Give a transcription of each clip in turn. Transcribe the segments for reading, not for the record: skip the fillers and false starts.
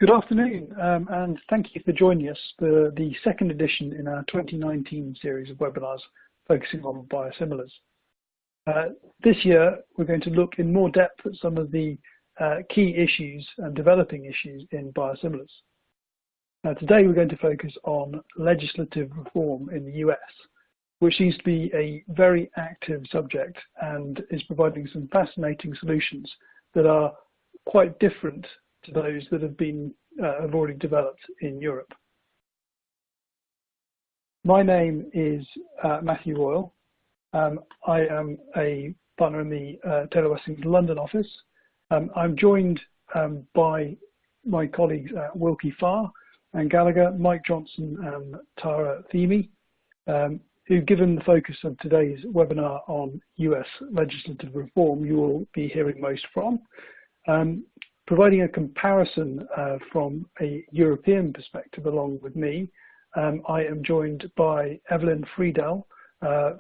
Good afternoon, and thank you for joining us for the second edition in our 2019 series of webinars focusing on biosimilars. This year, we're going to look in more depth at some of the key issues and developing issues in biosimilars. Today, we're going to focus on legislative reform in the US, which seems to be a very active subject and is providing some fascinating solutions that are quite different to those that have already developed in Europe. My name is Matthew Royal. I am a partner in the Taylor Wessing's London office. I'm joined by my colleagues at Wilkie Farr and Gallagher, Mike Johnson and Tara Themi, who, given the focus of today's webinar on US legislative reform, you will be hearing most from. Providing a comparison from a European perspective along with me, I am joined by Evelyn Friedel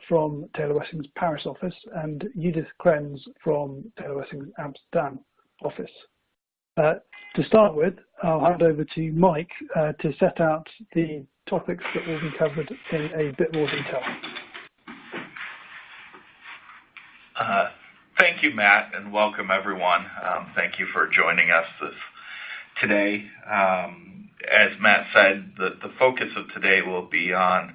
from Taylor Wessing's Paris office and Judith Krenz from Taylor Wessing's Amsterdam office. To start with, I'll hand over to Mike to set out the topics that will be covered in a bit more detail. Thank you, Matt, and welcome everyone. Thank you for joining us today. As Matt said, the focus of today will be on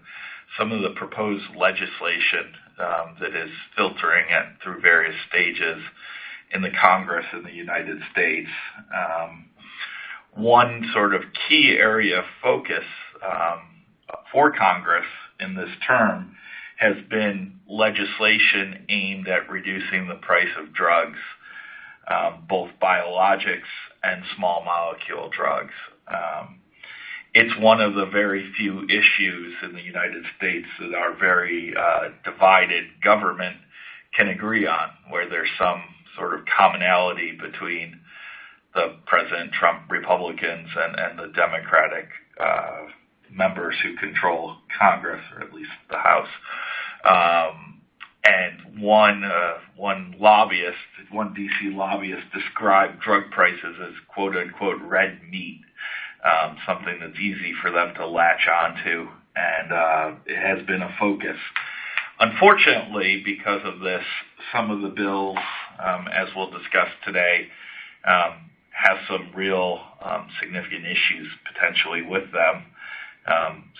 some of the proposed legislation that is filtering through various stages in the Congress in the United States. One sort of key area of focus for Congress in this term has been legislation aimed at reducing the price of drugs, both biologics and small molecule drugs. It's one of the very few issues in the United States that our very divided government can agree on, where there's some sort of commonality between the President Trump Republicans and the Democratic members who control Congress, or at least the House. And one DC lobbyist described drug prices as quote unquote red meat, something that's easy for them to latch onto, and it has been a focus. Unfortunately, because of this, some of the bills, as we'll discuss today, have some real significant issues potentially with them.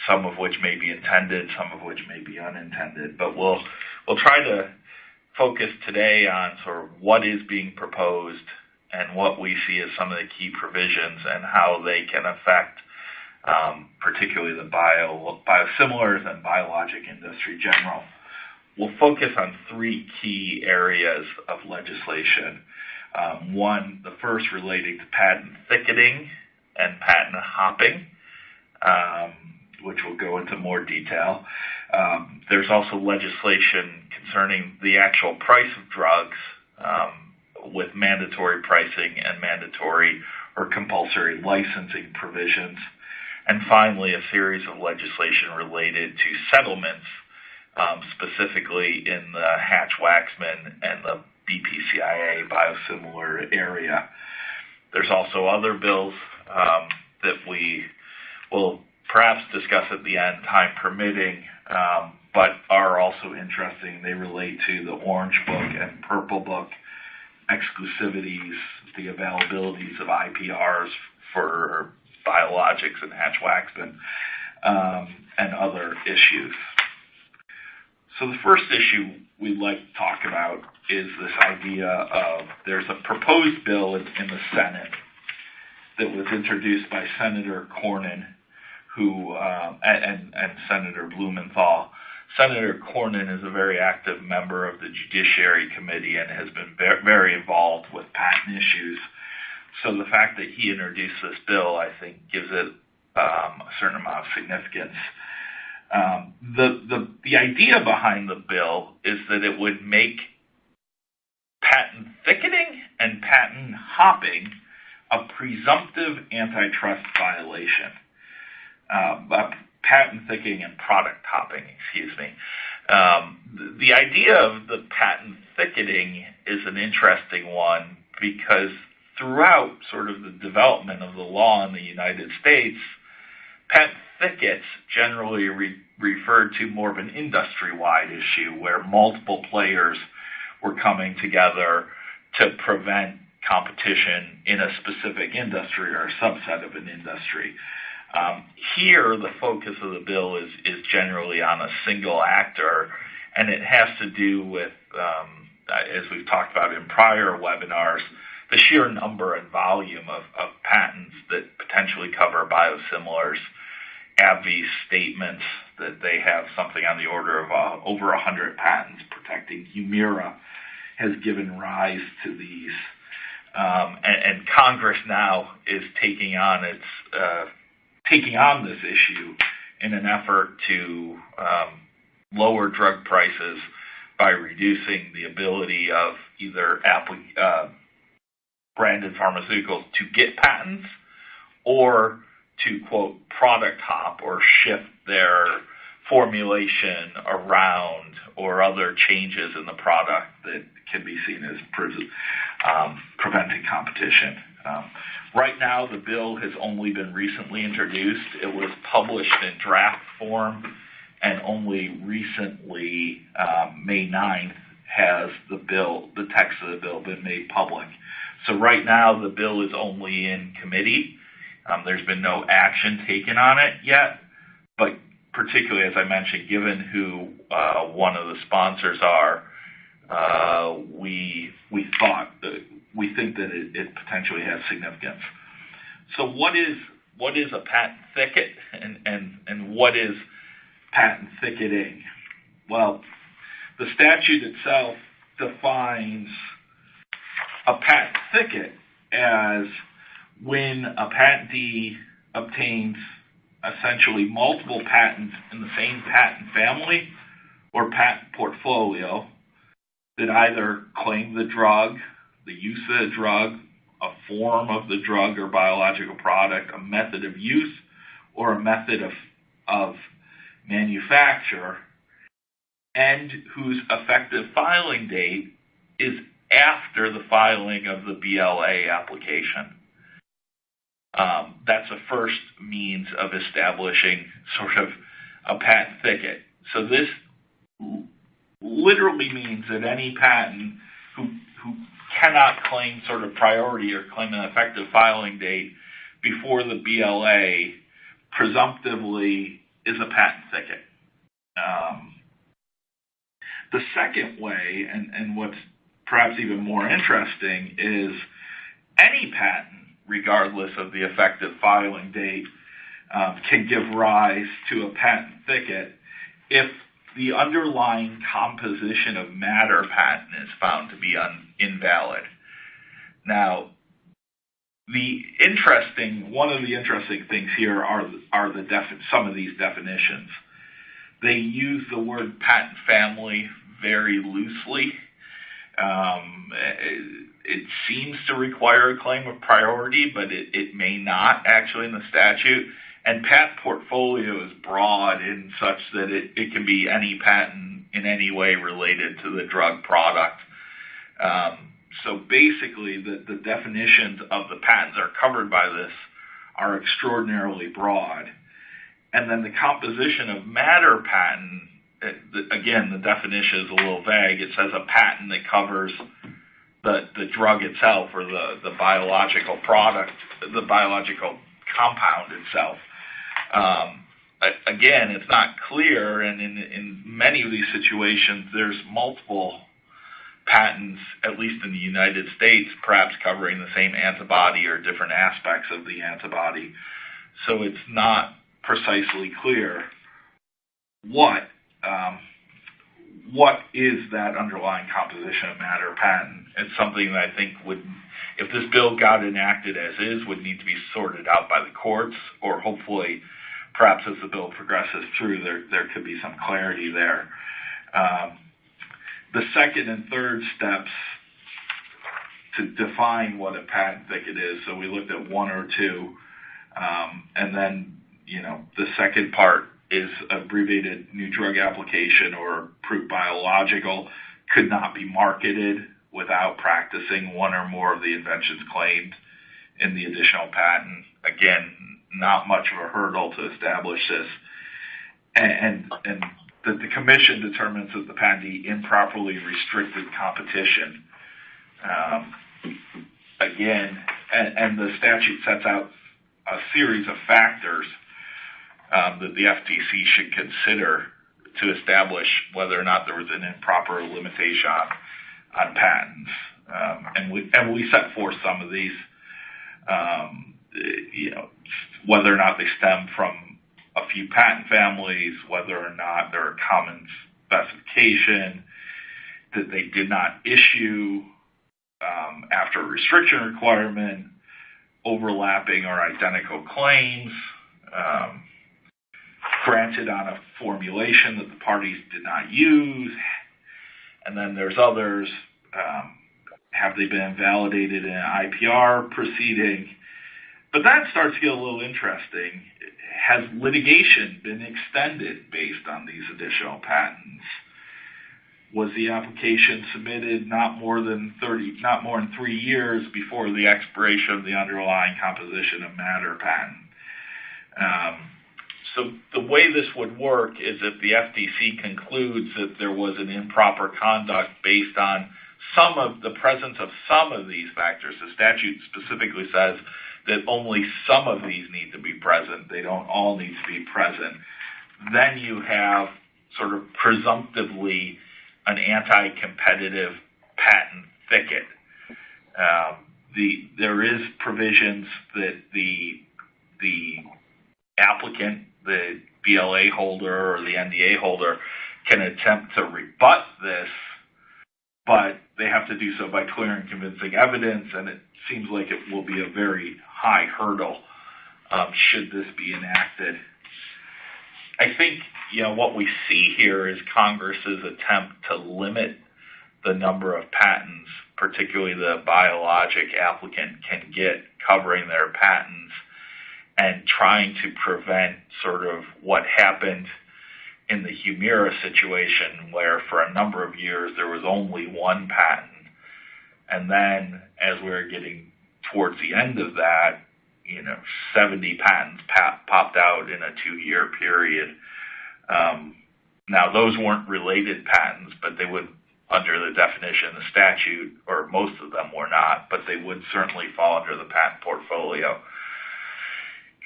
Some of which may be intended, some of which may be unintended. But we'll try to focus today on sort of what is being proposed and what we see as some of the key provisions and how they can affect particularly the biosimilars and biologic industry general. We'll focus on three key areas of legislation. One, the first relating to patent thicketing and patent hopping, which we'll go into more detail. There's also legislation concerning the actual price of drugs with mandatory pricing and mandatory or compulsory licensing provisions. And finally, a series of legislation related to settlements, specifically in the Hatch-Waxman and the BPCIA biosimilar area. There's also other bills that we will perhaps discuss at the end, time permitting, but are also interesting. They relate to the Orange Book and Purple Book exclusivities, the availabilities of IPRs for biologics and Hatch-Waxman, and other issues. So the first issue we'd like to talk about is this idea of there's a proposed bill in the Senate that was introduced by Senator Cornyn, and Senator Blumenthal. Senator Cornyn is a very active member of the Judiciary Committee and has been very involved with patent issues. So the fact that he introduced this bill, I think, gives it a certain amount of significance. The idea behind the bill is that it would make patent thicketing and patent hopping a presumptive antitrust violation. Patent thicketing and product hopping, excuse me. The idea of the patent thicketing is an interesting one because throughout sort of the development of the law in the United States, patent thickets generally referred to more of an industry-wide issue where multiple players were coming together to prevent competition in a specific industry or a subset of an industry. Here, the focus of the bill is generally on a single actor, and it has to do with, as we've talked about in prior webinars, the sheer number and volume of patents that potentially cover biosimilars. AbbVie's statements that they have something on the order of over 100 patents protecting Humira has given rise to these. And Congress now is taking on this issue in an effort to lower drug prices by reducing the ability of either branded pharmaceuticals to get patents or to, quote, product hop or shift their formulation around or other changes in the product that can be seen as preventing competition. Right now, the bill has only been recently introduced. It was published in draft form, and only recently, May 9th, has the text of the bill been made public. So right now, the bill is only in committee. There's been no action taken on it yet, but particularly, as I mentioned, given who one of the sponsors are, we think that it potentially has significance. So what is a patent thicket, and what is patent thicketing? Well, the statute itself defines a patent thicket as when a patentee obtains essentially multiple patents in the same patent family or patent portfolio that either claim the drug, the use of the drug, a form of the drug or biological product, a method of use, or a method of manufacture, and whose effective filing date is after the filing of the BLA application. That's a first means of establishing sort of a patent thicket. So this literally means that any patent who cannot claim sort of priority or claim an effective filing date before the BLA presumptively is a patent thicket. The second way, and what's perhaps even more interesting, is any patent, regardless of the effective filing date, can give rise to a patent thicket if the underlying composition of matter patent is found to be invalid. Now, one of the interesting things here are some of these definitions. They use the word patent family very loosely. It seems to require a claim of priority, but it may not actually in the statute. And patent portfolio is broad in such that it can be any patent in any way related to the drug product. So basically, the definitions of the patents that are covered by this are extraordinarily broad. And then the composition of matter patent, again, the definition is a little vague. It says a patent that covers the drug itself or the biological product, the biological compound itself. Again, it's not clear, and in many of these situations, there's multiple patents, at least in the United States, perhaps covering the same antibody or different aspects of the antibody. So it's not precisely clear what is that underlying composition of matter patent. It's something that I think would, if this bill got enacted as is, would need to be sorted out by the courts, or hopefully, perhaps as the bill progresses through, there could be some clarity there. The second and third steps to define what a patent thicket is, so we looked at one or two, and then, the second part is abbreviated new drug application or approved biological could not be marketed without practicing one or more of the inventions claimed in the additional patent. Again, not much of a hurdle to establish this. And the commission determines that the patentee improperly restricted competition. Again, and the statute sets out a series of factors that the FTC should consider to establish whether or not there was an improper limitation on patents. And we set forth some of these, whether or not they stem from a few patent families, whether or not they're a common specification, that they did not issue after a restriction requirement, overlapping or identical claims, granted on a formulation that the parties did not use, and then there's others. Have they been invalidated in an IPR proceeding? But that starts to get a little interesting. Has litigation been extended based on these additional patents? Was the application submitted not more than 3 years before the expiration of the underlying composition of matter patent? So the way this would work is if the FTC concludes that there was an improper conduct based on the presence of some of these factors. The statute specifically says that only some of these need to be present. They don't all need to be present. Then you have sort of presumptively an anti-competitive patent thicket. There is provisions that the applicant, the BLA holder or the NDA holder, can attempt to rebut this, but they have to do so by clear and convincing evidence, and it seems like it will be a very high hurdle should this be enacted. I think what we see here is Congress's attempt to limit the number of patents, particularly the biologic applicant can get covering their patents, and trying to prevent sort of what happened in the Humira situation, where for a number of years there was only one patent. And then as we were getting towards the end of that, 70 patents popped out in a 2-year period. Now, those weren't related patents, but they would, under the definition of the statute, or most of them were not, but they would certainly fall under the patent portfolio.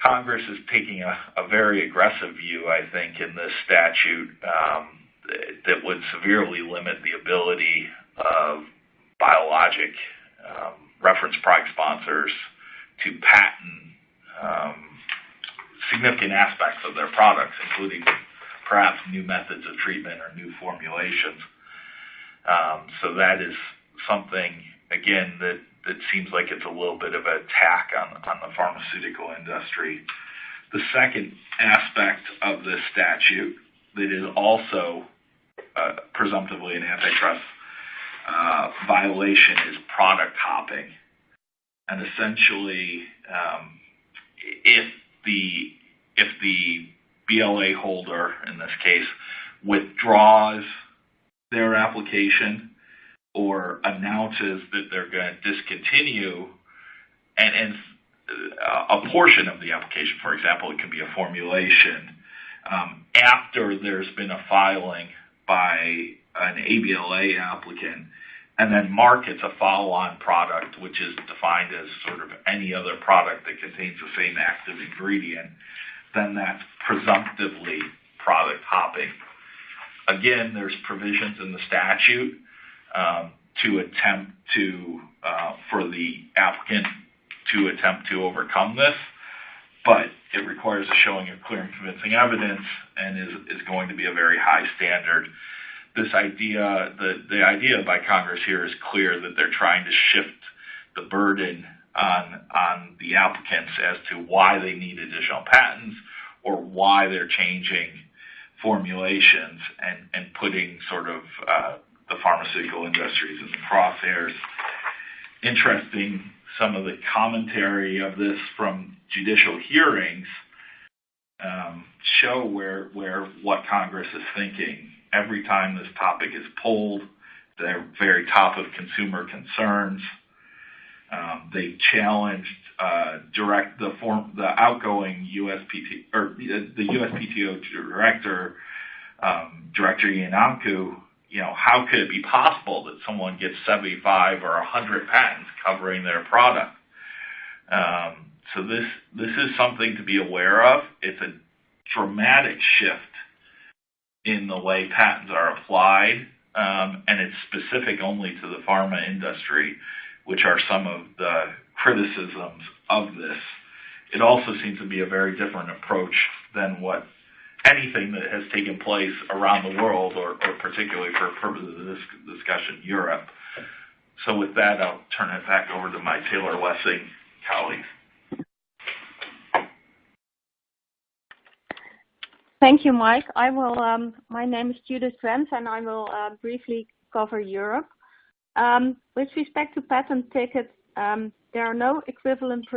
Congress is taking a very aggressive view, I think, in this statute that would severely limit the ability of biologic reference product sponsors to patent significant aspects of their products, including perhaps new methods of treatment or new formulations. So that is something, again, that seems like it's a little bit of an attack on the pharmaceutical industry. The second aspect of this statute that is also presumptively an antitrust violation is product hopping. And essentially, if the BLA holder, in this case, withdraws their application or announces that they're going to discontinue and a portion of the application, for example, it can be a formulation, after there's been a filing by an ABLA applicant, and then markets a follow-on product, which is defined as sort of any other product that contains the same active ingredient, then that's presumptively product hopping. Again, there's provisions in the statute to attempt for the applicant to attempt to overcome this, but it requires a showing of clear and convincing evidence and is going to be a very high standard. This idea, the idea by Congress here is clear that they're trying to shift the burden on the applicants as to why they need additional patents or why they're changing formulations and putting sort of the pharmaceutical industries in the crosshairs. Interesting, some of the commentary of this from judicial hearings show what Congress is thinking. Every time this topic is pulled, They're very top of consumer concerns. They challenged the outgoing USPT or the USPTO director, Director Yananku. How could it be possible that someone gets 75 or 100 patents covering their product? So this is something to be aware of. It's a dramatic shift in the way patents are applied, and it's specific only to the pharma industry, which are some of the criticisms of this. It also seems to be a very different approach than what anything that has taken place around the world, or particularly for purposes of this discussion, Europe. So with that, I'll turn it back over to my Taylor Wessing colleagues. Thank you, Mike. My name is Judith Trent, and I will briefly cover Europe. With respect to patent tickets, there are no equivalent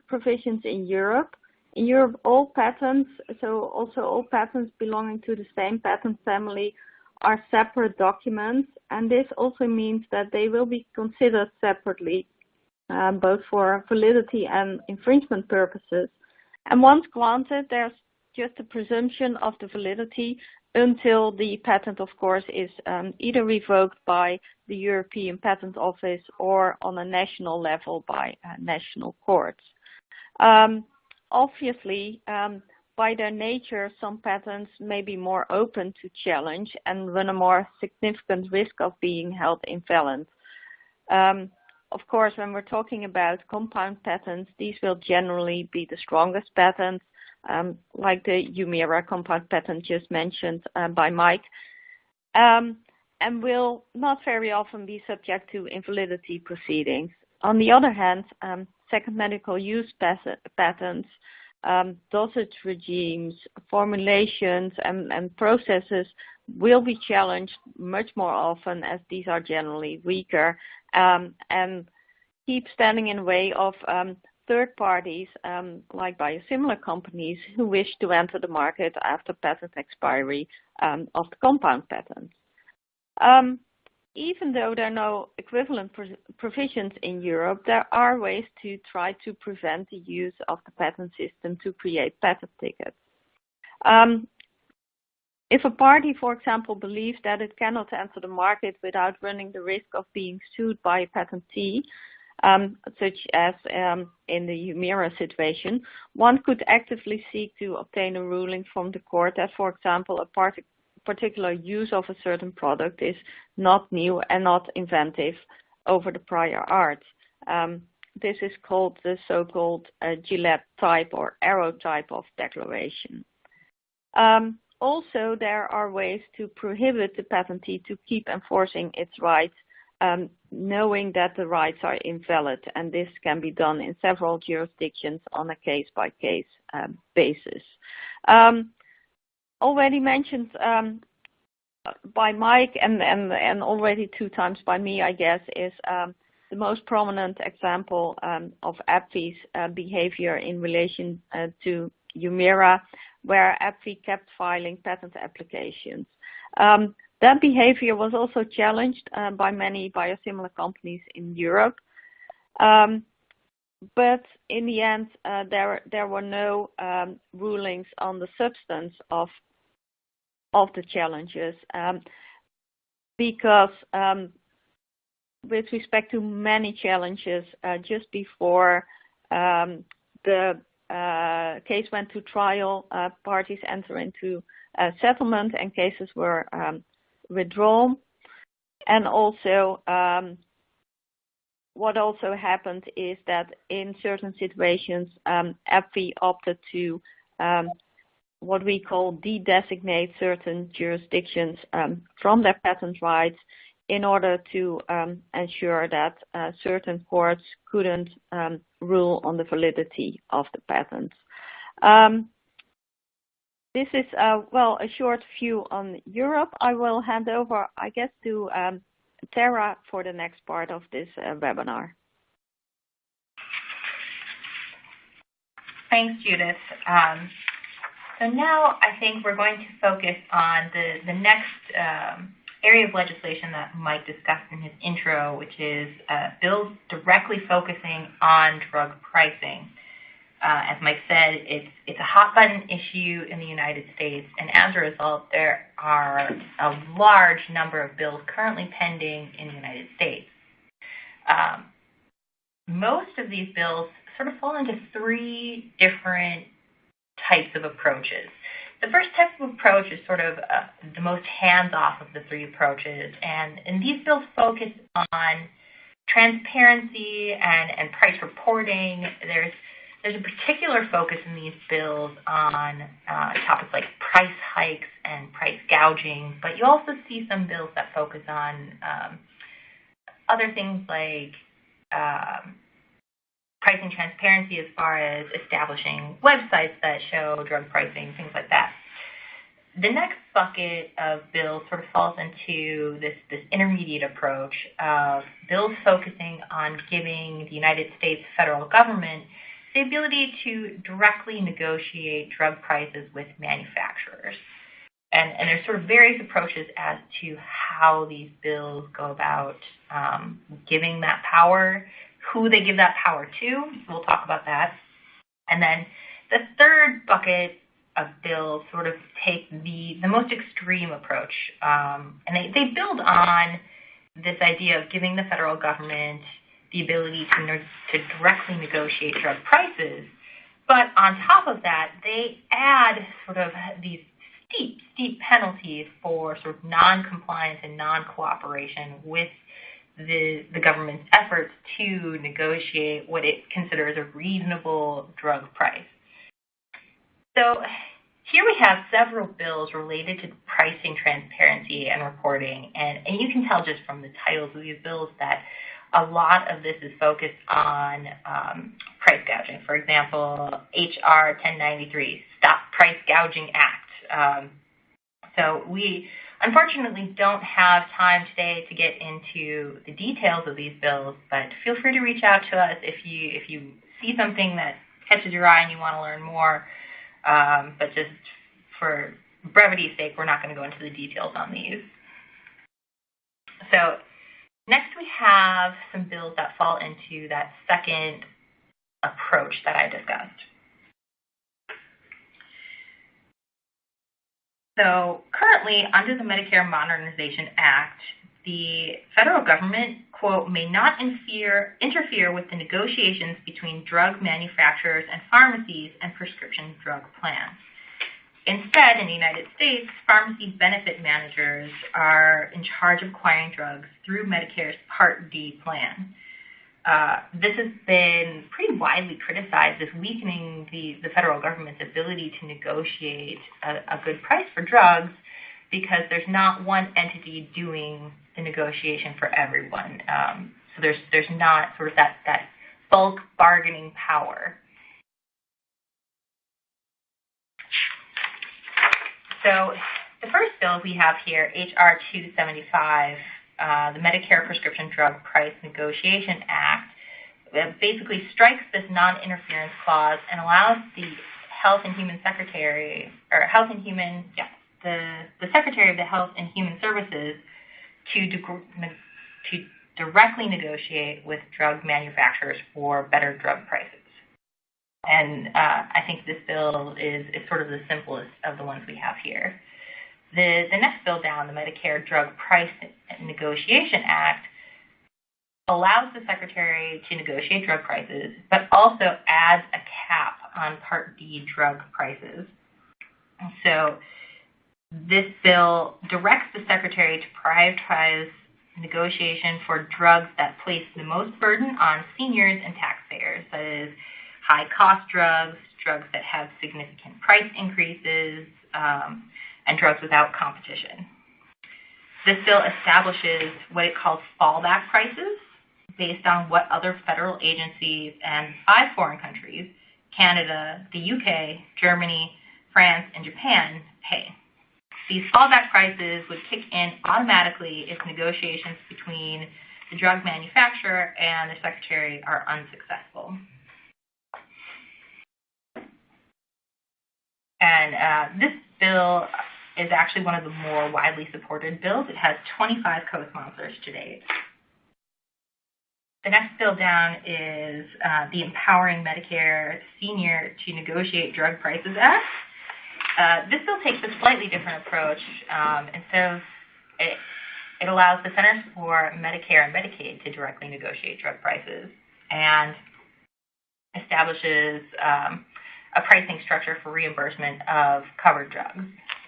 provisions in Europe. In Europe, all patents, so also all patents belonging to the same patent family, are separate documents, and this also means that they will be considered separately, both for validity and infringement purposes. And once granted, there's just a presumption of the validity until the patent, of course, is either revoked by the European Patent Office or on a national level by national courts. Obviously, by their nature, some patents may be more open to challenge and run a more significant risk of being held invalid. Of course, when we're talking about compound patents, these will generally be the strongest patents, like the Humira compound patent just mentioned by Mike, and will not very often be subject to invalidity proceedings. On the other hand, second medical use patents, dosage regimes, formulations, and processes will be challenged much more often, as these are generally weaker and keep standing in the way of third parties like biosimilar companies who wish to enter the market after patent expiry of the compound patent. Even though there are no equivalent provisions in Europe, there are ways to try to prevent the use of the patent system to create patent tickets. If a party, for example, believes that it cannot enter the market without running the risk of being sued by a patentee, such as in the Humira situation, one could actively seek to obtain a ruling from the court that, for example, a particular use of a certain product is not new and not inventive over the prior art. This is called the so-called Gillette type or arrow type of declaration. Also, there are ways to prohibit the patentee to keep enforcing its rights, knowing that the rights are invalid, and this can be done in several jurisdictions on a case-by-case basis. Already mentioned by Mike and already 2 times by me, I guess, is the most prominent example of AbbVie's behavior in relation to Humira, where AbbVie kept filing patent applications. That behavior was also challenged by many biosimilar companies in Europe. But in the end, there were no rulings on the substance of the challenges, because with respect to many challenges, just before the case went to trial, parties enter into a settlement and cases were withdrawn. And also, what also happened is that in certain situations, AbbVie opted to what we call de-designate certain jurisdictions from their patent rights in order to ensure that certain courts couldn't rule on the validity of the patents. This is, a short view on Europe. I will hand over, I guess, to Tara for the next part of this webinar. Thanks, Judith. So now I think we're going to focus on the next area of legislation that Mike discussed in his intro, which is bills directly focusing on drug pricing. As Mike said, it's a hot-button issue in the United States, and as a result, there are a large number of bills currently pending in the United States. Most of these bills sort of fall into three different types of approaches. The first type of approach is sort of the most hands-off of the three approaches, and these bills focus on transparency and price reporting. There's a particular focus in these bills on topics like price hikes and price gouging, but you also see some bills that focus on other things like pricing transparency as far as establishing websites that show drug pricing, things like that. The next bucket of bills sort of falls into this intermediate approach of bills focusing on giving the United States federal government the ability to directly negotiate drug prices with manufacturers. And there's sort of various approaches as to how these bills go about giving that power, who they give that power to. We'll talk about that. And then the third bucket of bills sort of take the most extreme approach. And they build on this idea of giving the federal government the ability to directly negotiate drug prices. But on top of that, they add sort of these steep penalties for sort of non-compliance and non-cooperation with the government's efforts to negotiate what it considers a reasonable drug price. So here we have several bills related to pricing transparency and reporting, and you can tell just from the titles of these bills that a lot of this is focused on price gouging. For example, H.R. 1093, Stop Price Gouging Act. So we unfortunately don't have time today to get into the details of these bills, but feel free to reach out to us if you see something that catches your eye and you want to learn more. But just for brevity's sake, we're not going to go into the details on these. So next we have some bills that fall into that second approach that I discussed. So currently, under the Medicare Modernization Act, the federal government, quote, may not interfere with the negotiations between drug manufacturers and pharmacies and prescription drug plans. Instead, in the United States, pharmacy benefit managers are in charge of acquiring drugs through Medicare's Part D plan. This has been pretty widely criticized as weakening the federal government's ability to negotiate a good price for drugs because there's not one entity doing the negotiation for everyone. So there's not sort of that bulk bargaining power. So the first bill we have here, H.R. 275, the Medicare Prescription Drug Price Negotiation Act, basically strikes this non-interference clause and allows the Health and Human Secretary, or Health and Human, the Secretary of the Health and Human Services to directly negotiate with drug manufacturers for better drug prices. And I think this bill is sort of the simplest of the ones we have here. The next bill down, the Medicare Drug Price Negotiation Act, allows the Secretary to negotiate drug prices, but also adds a cap on Part D drug prices. So this bill directs the Secretary to prioritize negotiation for drugs that place the most burden on seniors and taxpayers, that is, high-cost drugs, drugs that have significant price increases, and drugs without competition. This bill establishes what it calls fallback prices based on what other federal agencies and 5 foreign countries, Canada, the UK, Germany, France, and Japan, pay. These fallback prices would kick in automatically if negotiations between the drug manufacturer and the Secretary are unsuccessful. And this bill is actually one of the more widely supported bills. It has 25 co-sponsors to date. The next bill down is the Empowering Medicare Senior to Negotiate Drug Prices Act. This bill takes a slightly different approach. Instead of it allows the Centers for Medicare and Medicaid to directly negotiate drug prices and establishes a pricing structure for reimbursement of covered drugs.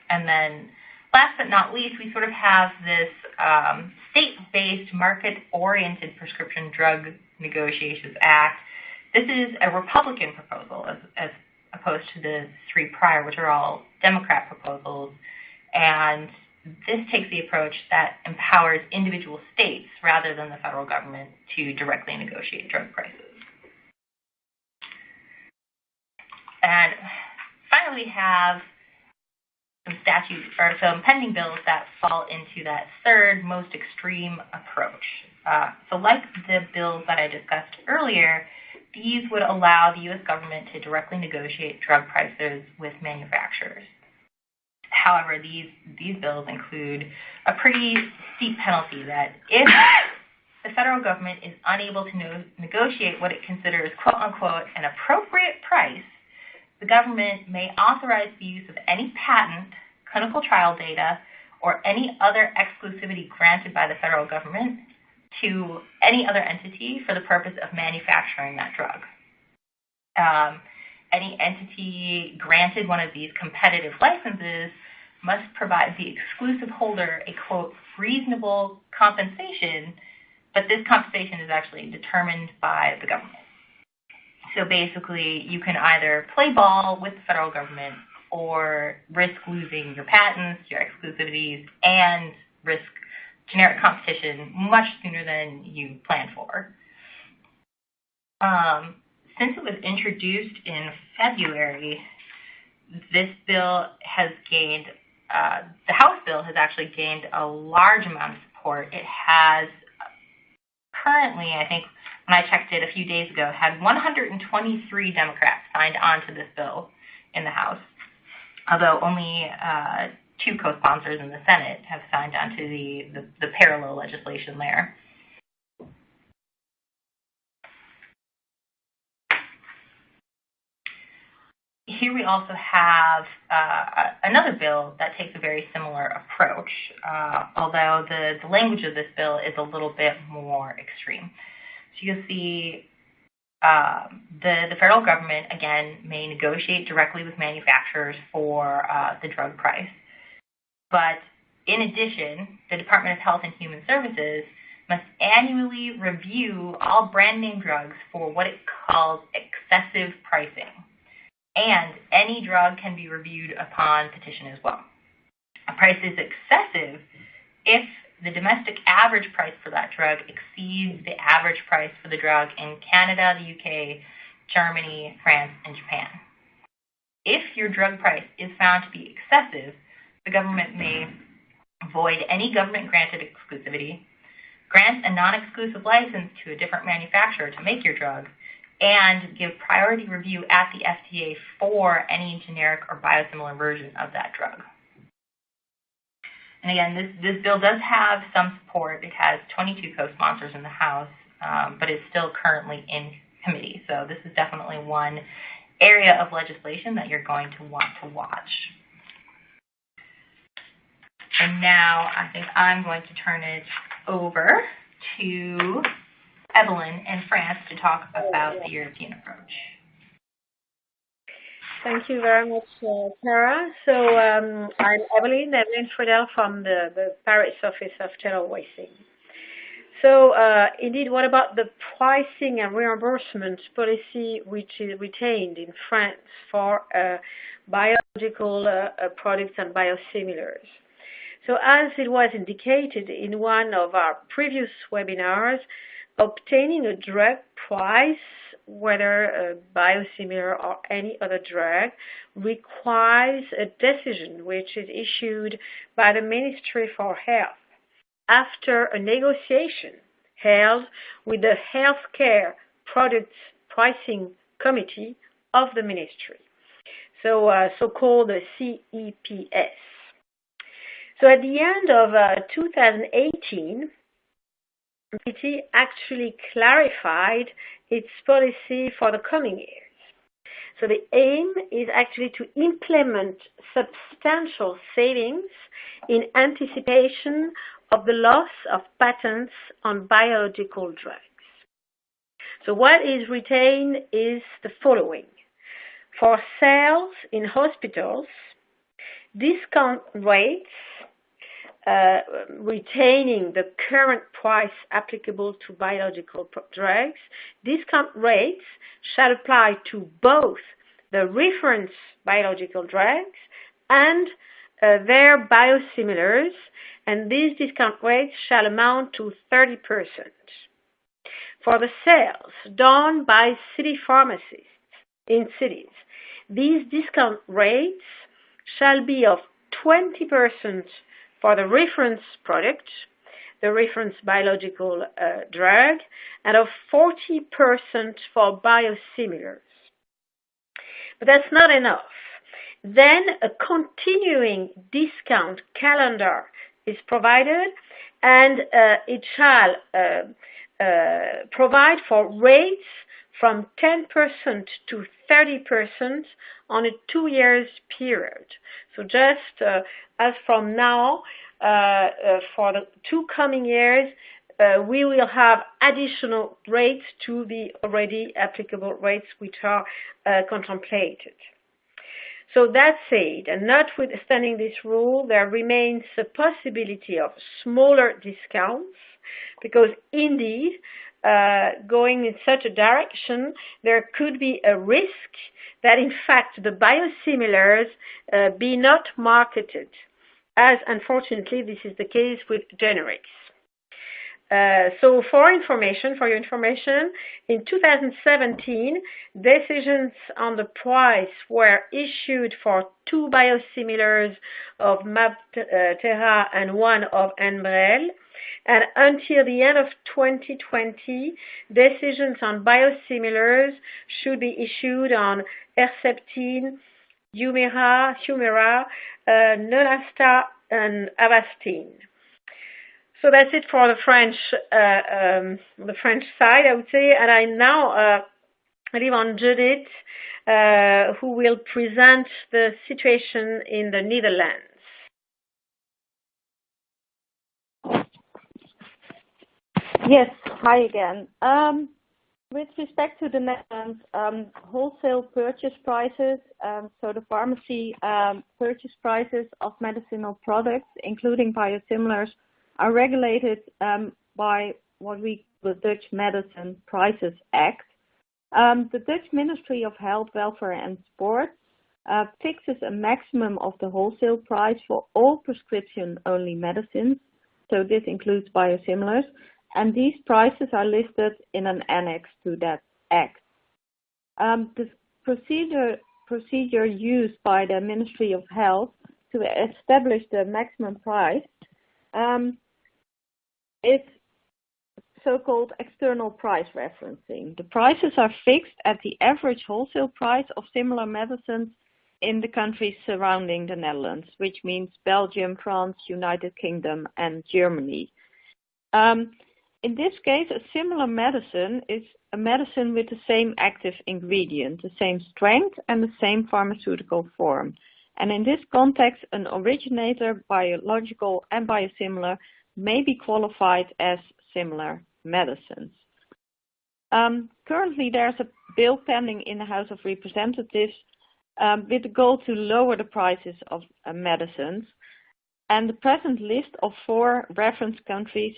And then last but not least, we sort of have this state-based, market-oriented Prescription Drug Negotiations Act. This is a Republican proposal as opposed to the three prior, which are all Democrat proposals. And this takes the approach that empowers individual states rather than the federal government to directly negotiate drug prices. And finally, we have some statutes or some pending bills that fall into that third most extreme approach. So like the bills that I discussed earlier, these would allow the U.S. government to directly negotiate drug prices with manufacturers. However, these bills include a pretty steep penalty that if the federal government is unable to negotiate what it considers, quote-unquote, an appropriate price, the government may authorize the use of any patent, clinical trial data, or any other exclusivity granted by the federal government to any other entity for the purpose of manufacturing that drug. Any entity granted one of these competitive licenses must provide the exclusive holder a, quote, reasonable compensation, but this compensation is actually determined by the government. So basically, you can either play ball with the federal government or risk losing your patents, your exclusivities, and risk generic competition much sooner than you planned for. Since it was introduced in February, this bill has gained, the House bill has actually gained a large amount of support. It has currently, I think, when I checked it a few days ago, had 123 Democrats signed on to this bill in the House, although only 2 co-sponsors in the Senate have signed on to the parallel legislation there. Here we also have another bill that takes a very similar approach, although the language of this bill is a little bit more extreme. So you'll see the federal government, again, may negotiate directly with manufacturers for the drug price. But in addition, the Department of Health and Human Services must annually review all brand name drugs for what it calls excessive pricing. And any drug can be reviewed upon petition as well. A price is excessive if the domestic average price for that drug exceeds the average price for the drug in Canada, the UK, Germany, France, and Japan. If your drug price is found to be excessive, the government may void any government-granted exclusivity, grant a non-exclusive license to a different manufacturer to make your drug, and give priority review at the FDA for any generic or biosimilar version of that drug. And again, this bill does have some support. It has 22 co-sponsors in the House, but it's still currently in committee. So this is definitely one area of legislation that you're going to want to watch. And now I think I'm going to turn it over to Evelyn in France to talk about the European approach. Thank you very much, Tara. So I'm Evelyn Friedel from the Paris office of Taylor Wessing. So indeed, what about the pricing and reimbursement policy which is retained in France for biological products and biosimilars? So as it was indicated in one of our previous webinars, obtaining a drug price, whether a biosimilar or any other drug, requires a decision which is issued by the Ministry for Health after a negotiation held with the Healthcare Products Pricing Committee of the Ministry, so-called the CEPS. So at the end of 2018, BT actually clarified its policy for the coming years. So the aim is actually to implement substantial savings in anticipation of the loss of patents on biological drugs. So what is retained is the following. For sales in hospitals, discount rates retaining the current price applicable to biological drugs, discount rates shall apply to both the reference biological drugs and their biosimilars, and these discount rates shall amount to 30%. For the sales done by city pharmacists in cities, these discount rates shall be of 20% for the reference product, the reference biological drug, and of 40% for biosimilars. But that's not enough. Then a continuing discount calendar is provided, and it shall provide for rates from 10% to 30% on a 2 years period. So just as from now, for the 2 coming years, we will have additional rates to the already applicable rates which are contemplated. So that said, and notwithstanding this rule, there remains a possibility of smaller discounts because indeed, going in such a direction, there could be a risk that in fact the biosimilars be not marketed, as unfortunately this is the case with generics. So for your information, in 2017, decisions on the price were issued for 2 biosimilars of Mabtera and 1 of Enbrel. And until the end of 2020, decisions on biosimilars should be issued on Herceptin, Humira, Neulasta, and Avastin. So that's it for the French side, I would say. And I now leave on Judith, who will present the situation in the Netherlands. Yes, hi again. With respect to the Netherlands, wholesale purchase prices, so the pharmacy purchase prices of medicinal products, including biosimilars, are regulated by what we call the Dutch Medicine Prices Act. The Dutch Ministry of Health, Welfare and Sport fixes a maximum of the wholesale price for all prescription-only medicines, so this includes biosimilars, and these prices are listed in an annex to that act. The procedure used by the Ministry of Health to establish the maximum price is so-called external price referencing. The prices are fixed at the average wholesale price of similar medicines in the countries surrounding the Netherlands, which means Belgium, France, United Kingdom, and Germany. In this case, a similar medicine is a medicine with the same active ingredient, the same strength, and the same pharmaceutical form. And in this context, an originator, biological, and biosimilar may be qualified as similar medicines. Currently, there's a bill pending in the House of Representatives with the goal to lower the prices of medicines. And the present list of 4 reference countries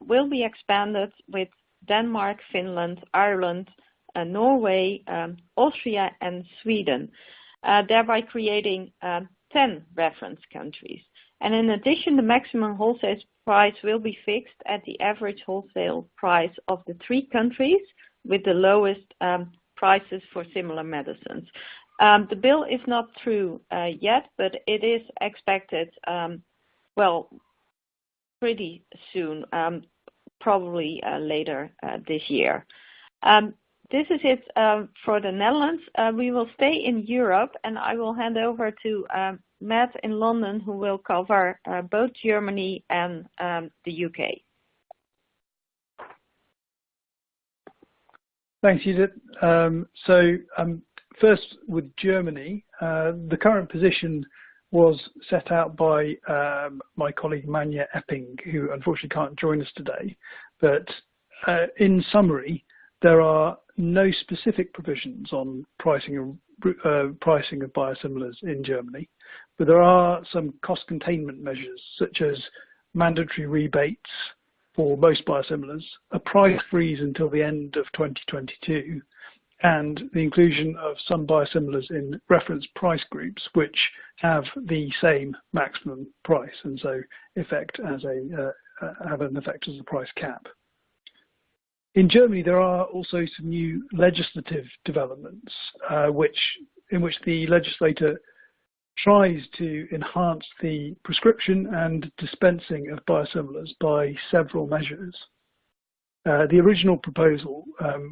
will be expanded with Denmark, Finland, Ireland, Norway, Austria, and Sweden, thereby creating 10 reference countries. And in addition, the maximum wholesale price will be fixed at the average wholesale price of the 3 countries with the lowest prices for similar medicines. The bill is not through yet, but it is expected pretty soon, probably later this year. This is it for the Netherlands. We will stay in Europe, and I will hand over to Matt in London, who will cover both Germany and the UK. Thanks, Judith. First, with Germany, the current position was set out by my colleague Manja Epping, who unfortunately can't join us today. But in summary, there are no specific provisions on pricing of biosimilars in Germany, but there are some cost containment measures, such as mandatory rebates for most biosimilars, a price freeze until the end of 2022, and the inclusion of some biosimilars in reference price groups, which have the same maximum price, and so have an effect as a price cap. In Germany, there are also some new legislative developments, in which the legislator tries to enhance the prescription and dispensing of biosimilars by several measures. The original proposal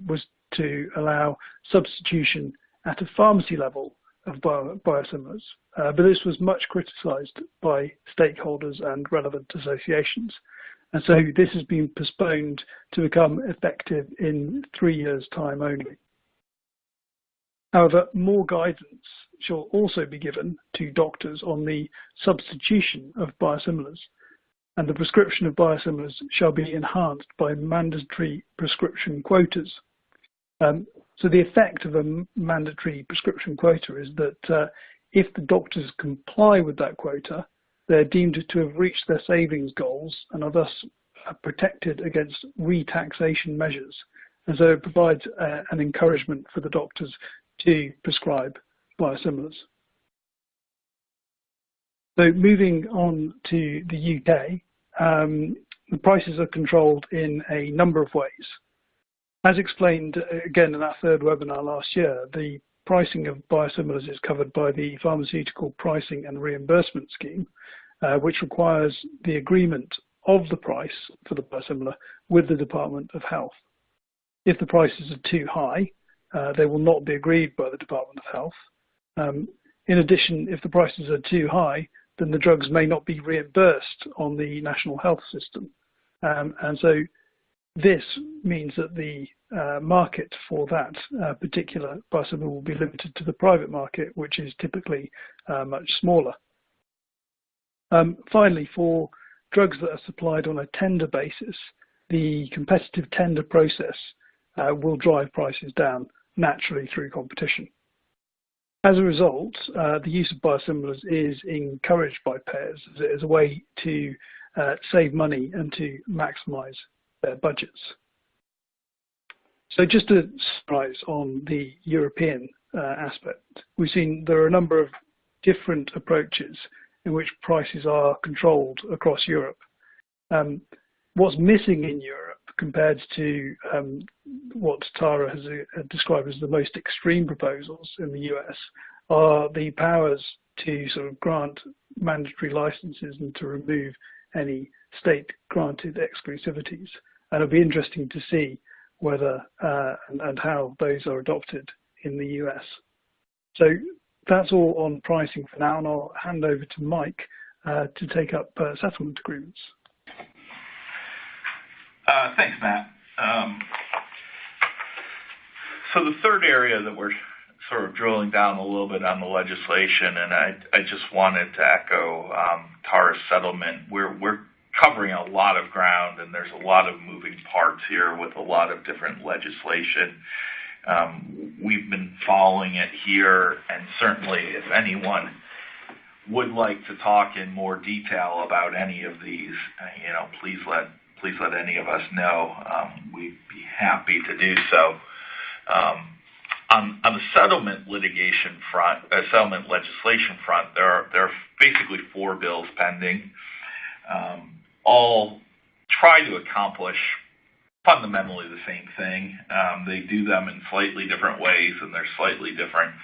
was to allow substitution at a pharmacy level of biosimilars, but this was much criticised by stakeholders and relevant associations. And so this has been postponed to become effective in 3 years' time only. However, more guidance shall also be given to doctors on the substitution of biosimilars, and the prescription of biosimilars shall be enhanced by mandatory prescription quotas. So the effect of a mandatory prescription quota is that if the doctors comply with that quota, they're deemed to have reached their savings goals and are thus protected against retaxation measures. And so it provides an encouragement for the doctors to prescribe biosimilars. So moving on to the UK, the prices are controlled in a number of ways. As explained again in our third webinar last year, the pricing of biosimilars is covered by the Pharmaceutical Pricing and Reimbursement Scheme, which requires the agreement of the price for the biosimilar with the Department of Health. If the prices are too high, they will not be agreed by the Department of Health. In addition, if the prices are too high, then the drugs may not be reimbursed on the national health system. And so this means that the market for that particular biosimilar will be limited to the private market, which is typically much smaller. Finally, for drugs that are supplied on a tender basis, the competitive tender process will drive prices down naturally through competition. As a result, the use of biosimilars is encouraged by payers as a way to save money and to maximize their budgets. So just to summarize on the European aspect, we've seen there are a number of different approaches in which prices are controlled across Europe. What's missing in Europe compared to what Tara has described as the most extreme proposals in the US are the powers to sort of grant mandatory licenses and to remove any state-granted exclusivities. And it'll be interesting to see whether and how those are adopted in the US. So that's all on pricing for now, and I'll hand over to Mike to take up settlement agreements. Thanks, Matt. So the third area that we're sort of drilling down a little bit on the legislation, and I just wanted to echo Tara's settlement. We're covering a lot of ground, and there's a lot of moving parts here with a lot of different legislation. We've been following it here, and certainly if anyone would like to talk in more detail about any of these, please let any of us know. We'd be happy to do so. On the settlement litigation front, settlement legislation front, there are basically 4 bills pending. All try to accomplish fundamentally the same thing. They do them in slightly different ways, and there's slightly different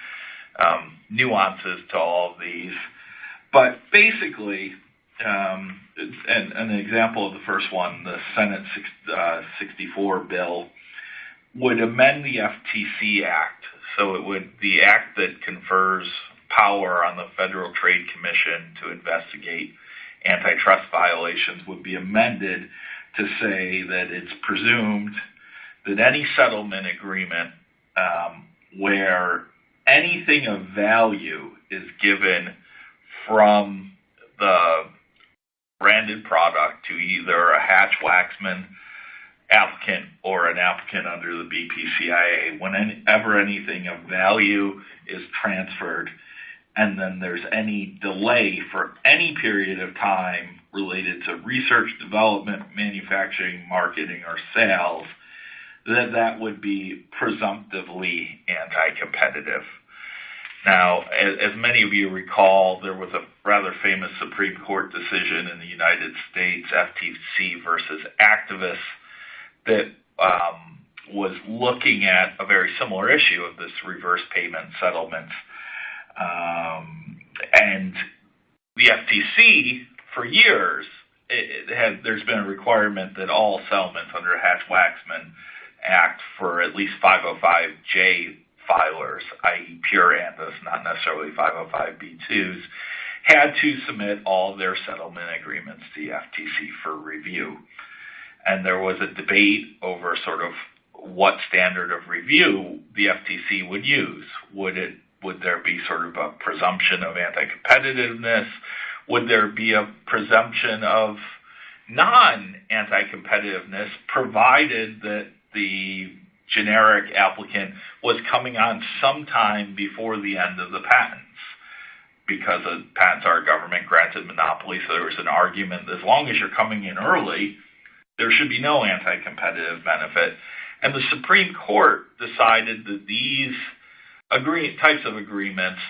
nuances to all of these. But basically, and an example of the first one, the Senate 64 bill, would amend the FTC Act. So it would the act that confers power on the Federal Trade Commission to investigate antitrust violations would be amended to say that it's presumed that any settlement agreement where anything of value is given from the branded product to either a Hatch-Waxman applicant or an applicant under the BPCIA, whenever anything of value is transferred, and then there's any delay for any period of time related to research, development, manufacturing, marketing, or sales, that would be presumptively anti-competitive. Now, as many of you recall, there was a rather famous Supreme Court decision in the United States, FTC versus activists, that was looking at a very similar issue of this reverse payment settlement. And the FTC, for years, there's been a requirement that all settlements under Hatch-Waxman Act for at least 505J filers, i.e. pure ANDAs, not necessarily 505B2s, had to submit all of their settlement agreements to the FTC for review. And there was a debate over sort of what standard of review the FTC would use. Would there be sort of a presumption of anti-competitiveness? Would there be a presumption of non-anti-competitiveness provided that the generic applicant was coming on sometime before the end of the patents? Because patents are a government-granted monopoly, so there was an argument that as long as you're coming in early, there should be no anti-competitive benefit. And the Supreme Court decided that these types of agreements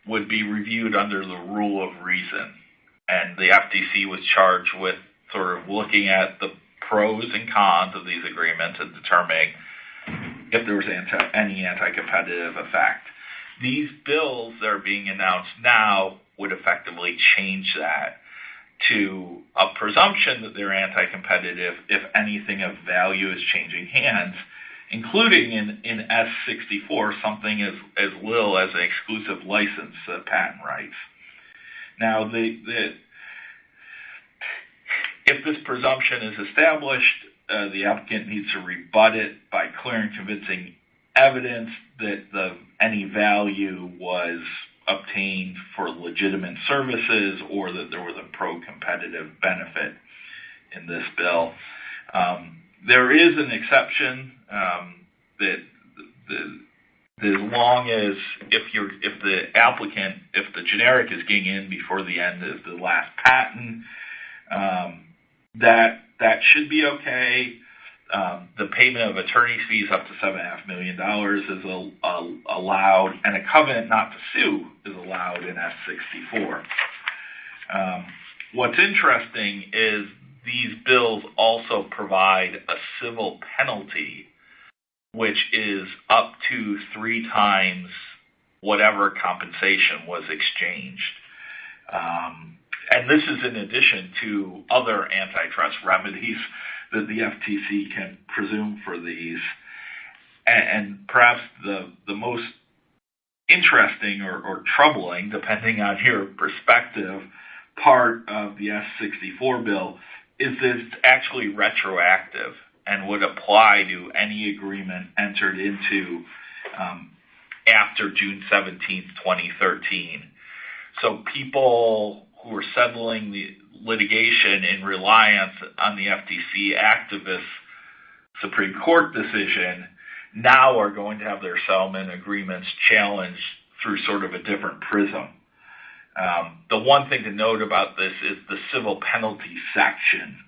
would be reviewed under the rule of reason. And the FTC was charged with sort of looking at the pros and cons of these agreements and determining if there was any anti-competitive effect. These bills that are being announced now would effectively change that to a presumption that they're anti-competitive if anything of value is changing hands, including in S64 something as little as an exclusive license patent rights. Now, if this presumption is established, the applicant needs to rebut it by clear and convincing evidence that any value was obtained for legitimate services or that there was a pro-competitive benefit in this bill. There is an exception that as long as if the generic is getting in before the end of the last patent, that should be okay. The payment of attorney's fees up to $7.5 million is allowed, and a covenant not to sue is allowed in S64. What's interesting is these bills also provide a civil penalty, which is up to 3 times whatever compensation was exchanged. And this is in addition to other antitrust remedies that the FTC can presume for these. And perhaps the most interesting or troubling, depending on your perspective, part of the S64 bill is that it's actually retroactive and would apply to any agreement entered into after June 17th, 2013. So people who are settling the litigation in reliance on the FTC activist Supreme Court decision now are going to have their settlement agreements challenged through sort of a different prism. The one thing to note about this is the civil penalty section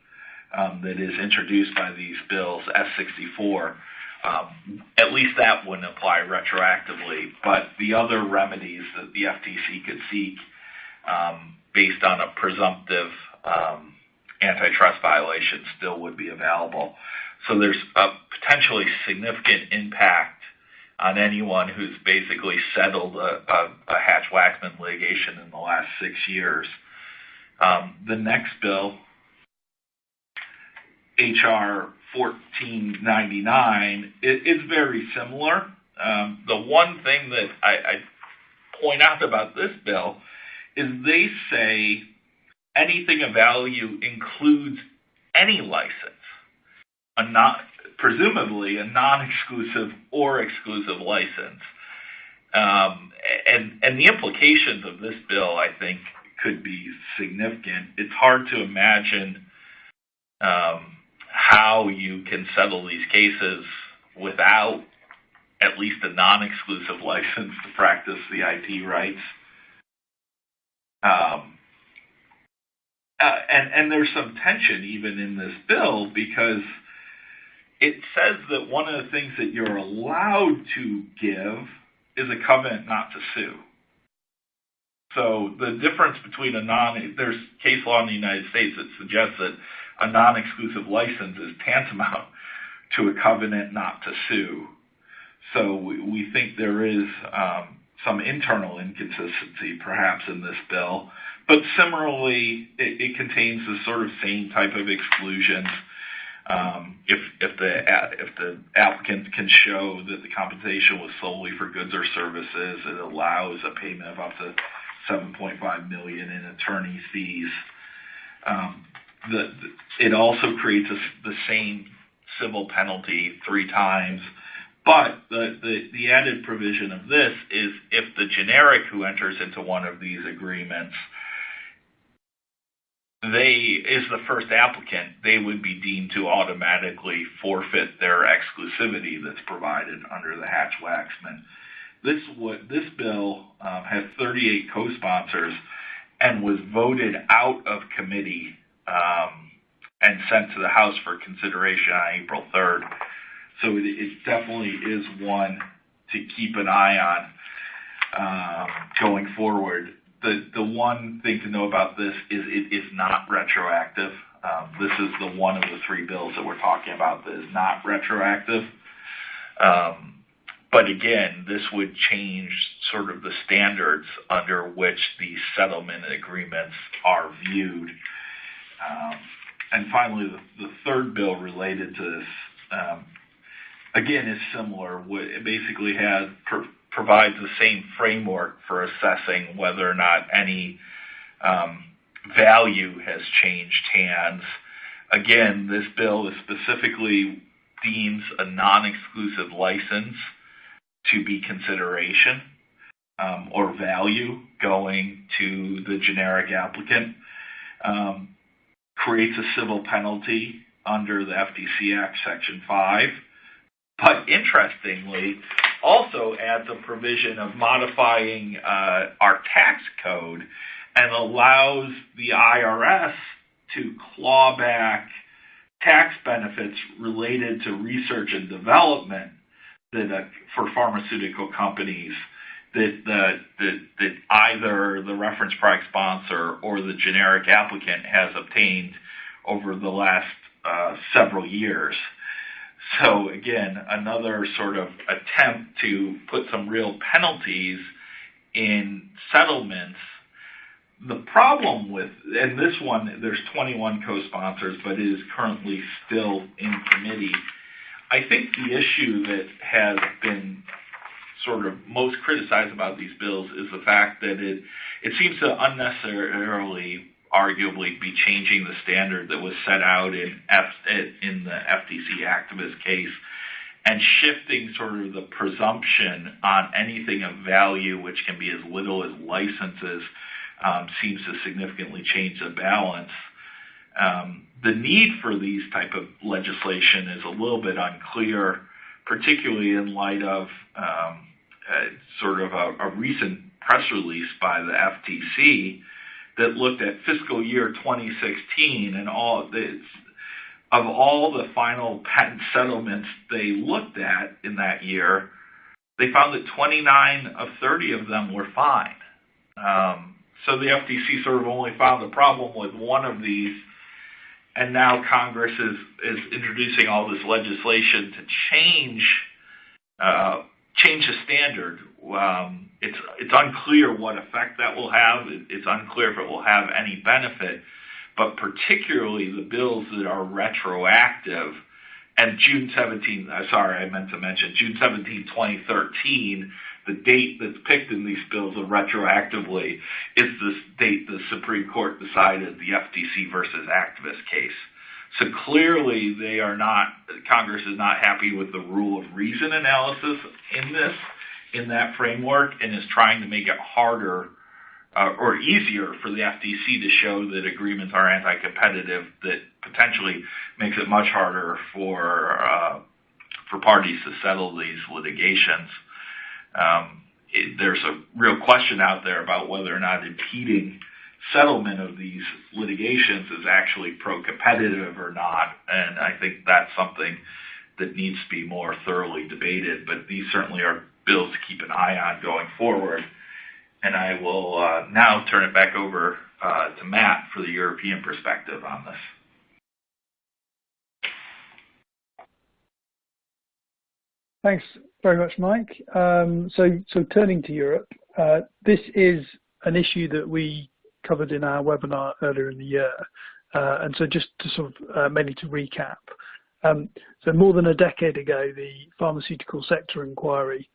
that is introduced by these bills, S64. At least that wouldn't apply retroactively, but the other remedies that the FTC could seek based on a presumptive antitrust violation still would be available. So there's a potentially significant impact on anyone who's basically settled a Hatch-Waxman litigation in the last 6 years. The next bill, H.R. 1499, is very similar. The one thing that I point out about this bill is they say anything of value includes any license, presumably a non-exclusive or exclusive license. And the implications of this bill, I think, could be significant. It's hard to imagine how you can settle these cases without at least a non-exclusive license to practice the IP rights. And there's some tension even in this bill because it says that one of the things that you're allowed to give is a covenant not to sue. So the difference between there's case law in the United States that suggests that a non-exclusive license is tantamount to a covenant not to sue. So we think there is some internal inconsistency perhaps in this bill, but similarly it contains the sort of same type of exclusions. If the applicant can show that the compensation was solely for goods or services, it allows a payment of up to $7.5 million in attorney's fees. It also creates the same civil penalty 3 times. But the added provision of this is if the generic who enters into one of these agreements is the first applicant, they would be deemed to automatically forfeit their exclusivity that's provided under the Hatch-Waxman. This bill has 38 co-sponsors and was voted out of committee and sent to the House for consideration on April 3rd. So it definitely is one to keep an eye on going forward. The one thing to know about this is it is not retroactive. This is the one of the 3 bills that we're talking about that is not retroactive. But again, this would change sort of the standards under which these settlement agreements are viewed. And finally, the 3rd bill related to this, again, is similar. It basically provides the same framework for assessing whether or not any value has changed hands. Again, this bill is specifically deems a non-exclusive license to be consideration or value going to the generic applicant, creates a civil penalty under the FTC Act, Section 5, but interestingly, also adds a provision of modifying our tax code and allows the IRS to claw back tax benefits related to research and development for pharmaceutical companies that either the reference product sponsor or the generic applicant has obtained over the last several years. So again, another sort of attempt to put some real penalties in settlements. The problem with, and this one, there's 21 co-sponsors, but it is currently still in committee. I think the issue that has been sort of most criticized about these bills is the fact that it seems to unnecessarily, arguably, be changing the standard that was set out in the FTC activist case and shifting sort of the presumption on anything of value, which can be as little as licenses, seems to significantly change the balance. The need for these type of legislation is a little bit unclear, particularly in light of sort of a recent press release by the FTC that looked at fiscal year 2016 and all the final patent settlements they looked at in that year, they found that 29 of 30 of them were fine. So the FTC sort of only found the problem with one of these, and now Congress is introducing all this legislation to change the standard. It's unclear what effect that will have. It's unclear if it will have any benefit, but particularly the bills that are retroactive And June 17, sorry, I meant to mention, June 17, 2013, the date that's picked in these bills retroactively is the date the Supreme Court decided the FTC versus activist case. So clearly Congress is not happy with the rule of reason analysis in that framework, and is trying to make it harder or easier for the FTC to show that agreements are anti-competitive, that potentially makes it much harder for parties to settle these litigations. There's a real question out there about whether or not impeding settlement of these litigations is actually pro-competitive or not, and I think that's something that needs to be more thoroughly debated, but these certainly are bills to keep an eye on going forward. And I will now turn it back over to Matt for the European perspective on this. Thanks very much, Mike. So turning to Europe, this is an issue that we covered in our webinar earlier in the year. And so just to sort of mainly to recap. So more than a decade ago, the pharmaceutical sector inquiry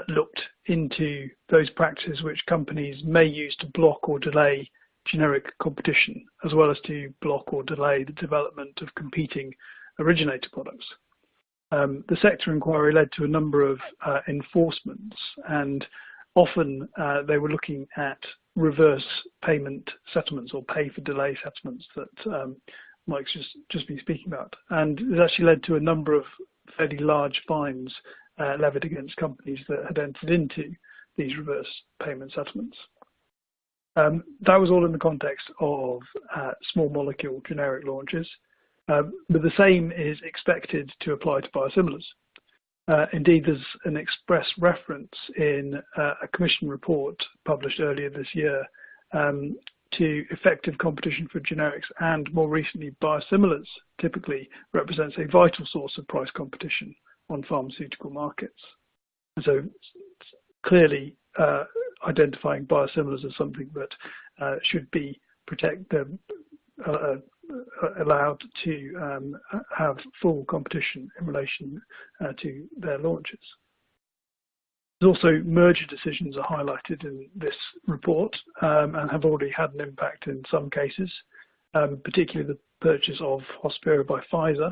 looked into those practices which companies may use to block or delay generic competition, as well as to block or delay the development of competing originator products. The sector inquiry led to a number of enforcements, and often they were looking at reverse payment settlements or pay for delay settlements that Mike's just been speaking about. And it actually led to a number of fairly large fines levied against companies that had entered into these reverse payment settlements. That was all in the context of small molecule generic launches, but the same is expected to apply to biosimilars. Indeed, there's an express reference in a Commission report published earlier this year to effective competition for generics, and more recently biosimilars typically represents a vital source of price competition on pharmaceutical markets. And so clearly identifying biosimilars as something that should be allowed to have full competition in relation to their launches. There's also merger decisions are highlighted in this report and have already had an impact in some cases, particularly the purchase of Hospira by Pfizer,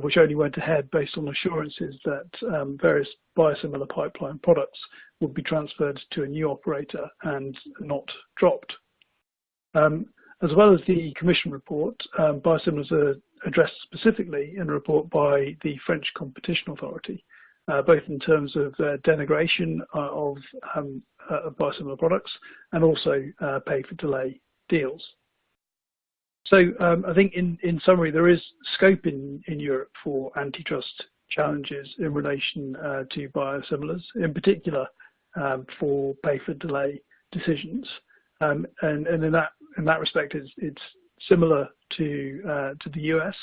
which only went ahead based on assurances that various biosimilar pipeline products would be transferred to a new operator and not dropped. As well as the Commission report, biosimilars are addressed specifically in a report by the French Competition Authority, both in terms of denigration of biosimilar products and also pay for delay deals. So I think in summary, there is scope in Europe for antitrust challenges in relation to biosimilars, in particular for pay for delay decisions. And in that respect, it's similar to the US,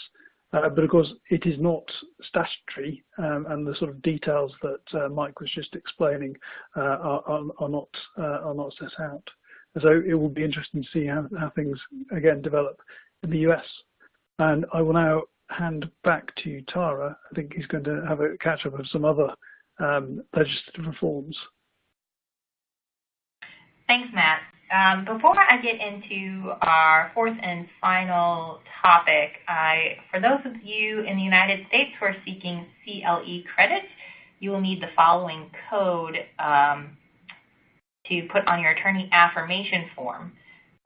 but of course it is not statutory, and the sort of details that Mike was just explaining are not set out. So it will be interesting to see how things again develop in the US. And I will now hand back to Tara. I think he's going to have a catch up of some other legislative reforms. Thanks, Matt. Before I get into our fourth and final topic, for those of you in the United States who are seeking CLE credit, you will need the following code to put on your attorney affirmation form.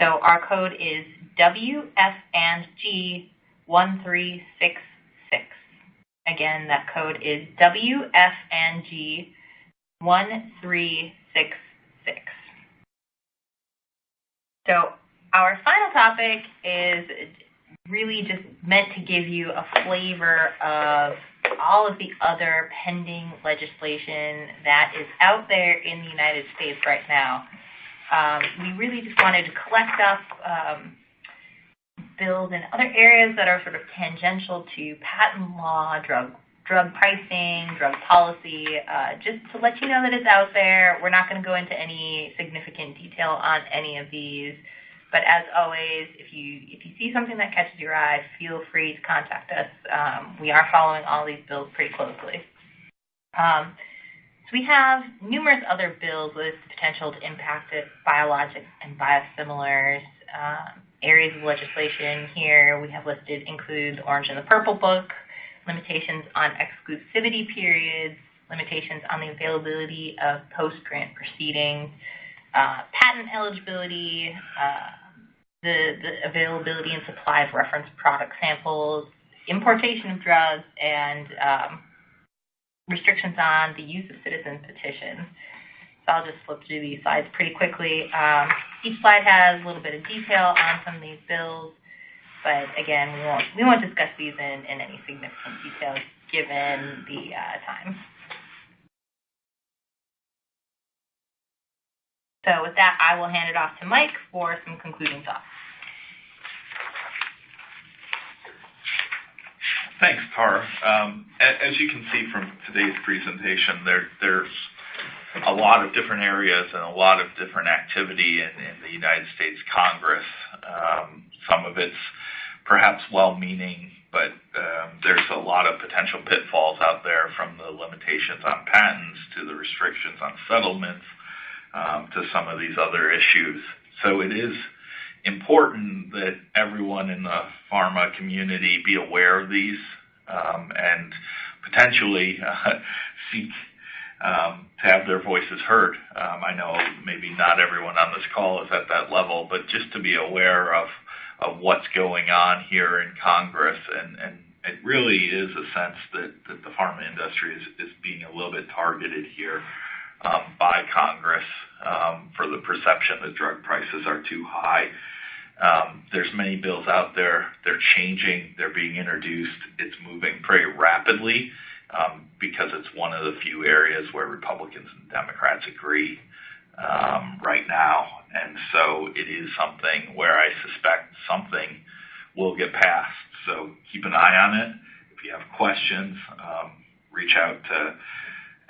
So our code is WF&G 1366. Again, that code is WF&G 1366. So our final topic is really just meant to give you a flavor of all of the other pending legislation that is out there in the United States right now. We really just wanted to collect up bills in other areas that are sort of tangential to patent law, drug pricing, drug policy, just to let you know that it's out there. We're not going to go into any significant detail on any of these, But as always, if you see something that catches your eye, feel free to contact us. We are following all these bills pretty closely. So we have numerous other bills with potential to impact biologics and biosimilars. Areas of legislation here we have listed include the Orange and the Purple Book, limitations on exclusivity periods, limitations on the availability of post-grant proceedings, patent eligibility, the availability and supply of reference product samples, importation of drugs, and restrictions on the use of citizen petitions. So I'll just flip through these slides pretty quickly. Each slide has a little bit of detail on some of these bills, but again, we won't discuss these in any significant detail given the time. So with that, I will hand it off to Mike for some concluding thoughts. Thanks, Tara. As you can see from today's presentation, there's a lot of different areas and a lot of different activity in the United States Congress. Some of it's perhaps well-meaning, but there's a lot of potential pitfalls out there, from the limitations on patents to the restrictions on settlements to some of these other issues. So it is important that everyone in the pharma community be aware of these and potentially seek to have their voices heard. I know maybe not everyone on this call is at that level, but just to be aware of what's going on here in Congress. And it really is a sense that the pharma industry is being a little bit targeted here by Congress for the perception that drug prices are too high. There's many bills out there. They're changing. They're being introduced. It's moving pretty rapidly because it's one of the few areas where Republicans and Democrats agree right now. And so it is something where I suspect something will get passed. So keep an eye on it. If you have questions, reach out to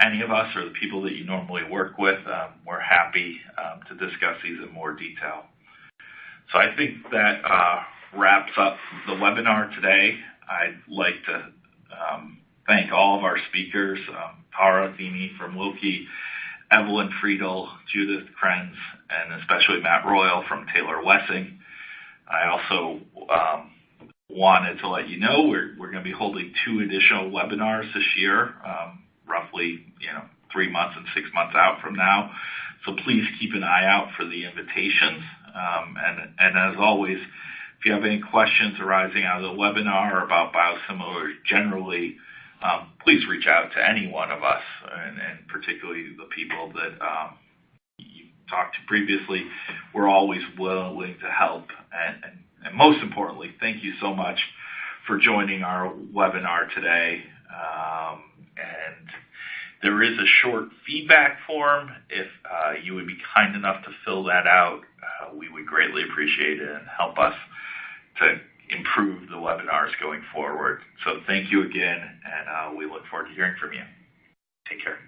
any of us or the people that you normally work with. We're happy to discuss these in more detail. So I think that wraps up the webinar today. I'd like to thank all of our speakers, Tara Thieme from Wilkie, Evelyn Friedel, Judith Krenz, and especially Matt Royal from Taylor Wessing. I also wanted to let you know we're going to be holding 2 additional webinars this year, roughly 3 months and 6 months out from now. So please keep an eye out for the invitations. And as always, if you have any questions arising out of the webinar or about biosimilars generally, please reach out to any one of us, and particularly the people that you talked to previously. We're always willing to help. And most importantly, thank you so much for joining our webinar today. And there is a short feedback form. If you would be kind enough to fill that out, we would greatly appreciate it and help us to improve the webinars going forward. So thank you again, and we look forward to hearing from you. Take care.